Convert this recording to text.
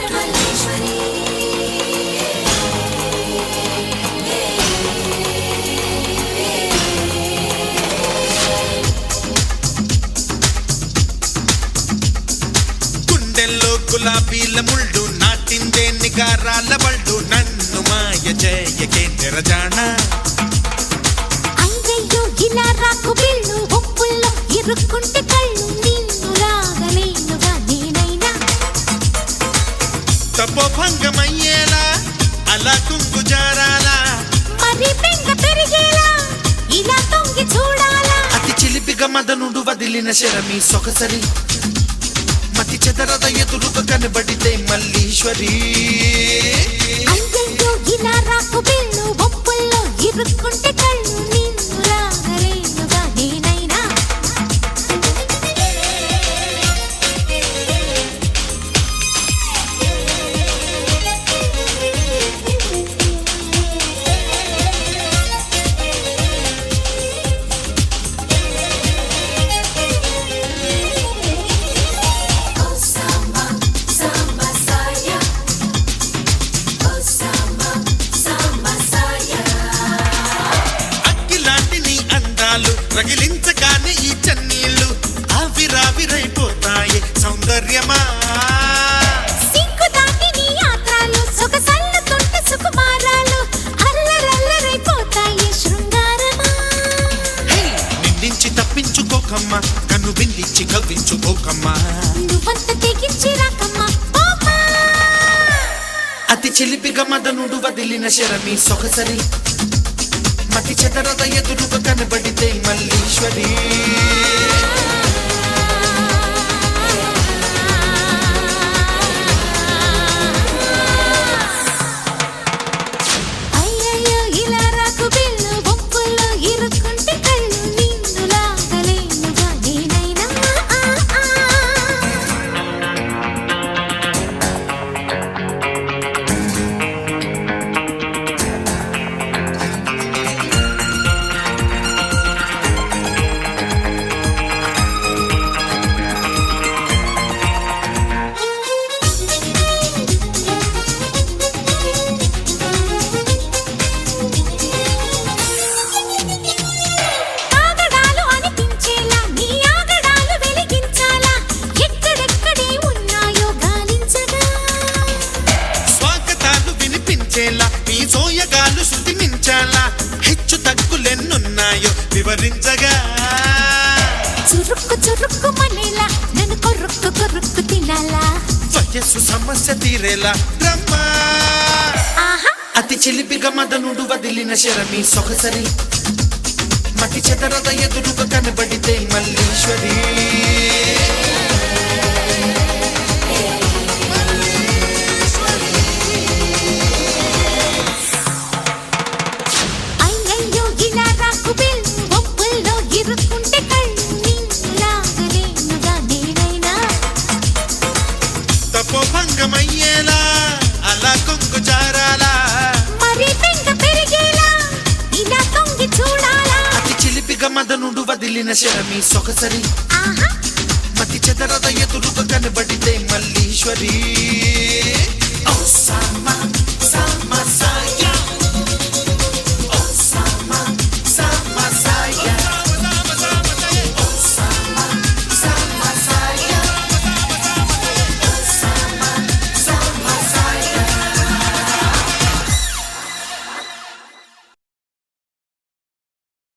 మల్లేశ్వరి గుండెల్లో గులాబీల ముళ్ళు నాటిందే నిగారాల బళ్ళు నన్ను మాయ చేయకే నిరజాణ అయ్యయ్యో ఇలా రాకు బిళ్ళు ఒప్పుల్లో ఇరుక్కుంటే కళ్ళు నిన్ను లాగలేనుగా నేనైనా తపోభంగమయ్యేలా అలా కుంగు జారాలా మరి బెంగ పెరిగేలా ఇలా తొంగి చూడాలా అతి చిలిపిగా మదనుడు వదిలిన శరమి సొగసరి మతి చెదరద ఎదురుగా కనబడితే మల్లీశ్వరి అయ్యయ్యో ఇలా రాకు బిళ్ళు ఒప్పుల్లో ఇరుక్కుంటే కళ్ళు నిన్ను లాగలేనుగా నేనైనా అగ్గిలాంటి నీ అందాలు రగిలించగానే ఈ చన్నీళ్ళు ఆవిరావిరైపోతాయి సౌందర్యమా సిగ్గు దాటి నీ యాత్రలు సొగసల్లుతుంటే సుకుమారాలు అల్లరల్లరైపోతాయి శృంగారమా నిందించి తప్పించుకోకమ్మా కన్ను బిందించి కవ్వించుకోకమ్మా నువ్వంత తెగించి రాకమ్మా ఓమా అతి చిలిపిగా మదనుడు వదిలిన శరమి సొగసరి మతి చెదరద ఎదురుగా కనబడితే మల్లీశ్వరి అయ్యయ్యో ఇలా రాకు బిళ్ళు ఒప్పుల్లో ఇరుక్కుంటే కళ్ళు నిన్ను లాగలేనుగా నేనైనా ఆగడాలు అనిపించేలా నీ ఆగడాలు వెలిగించాలా ఎక్కడెక్కడే ఉన్నాయో గాలించగా స్వాగతాలు వినిపించేలా నీ సోయగాలు శృతి మించాలా హెచ్చు తగ్గులెన్నున్నాయో వివరించగా చురుక్కు చురుక్కు మనేలా నన్ను కొరుక్కు కొరుక్కు తినాలా వయస్సు సమస్య తీరేలా రమ్మా ఆహా అతి చిలిపిగా మదనుడు వదిలిన శరమి సొగసరి మతి చెదరద ఎదురుగా కనబడితే మల్లీశ్వరి అయ్యయ్యో ఇలా రాకు బిళ్ళు ఒప్పుల్లో ఇరుక్కుంటే కళ్ళు నిన్ను లాగలేనుగా నేనైనా తపోభంగమయ్యేలా అలా కొంగు జారాలా మరి బెంగ పెరిగేలా ఇలా తొంగి చూడాలా అతి చిలిపిగా మదనుడు వదిలిన శరమి సొగసరి ఆహా మతి చెదరద ఎదురుగా కనబడితే మల్లీశ్వరి ఓ సామా సామా సాయ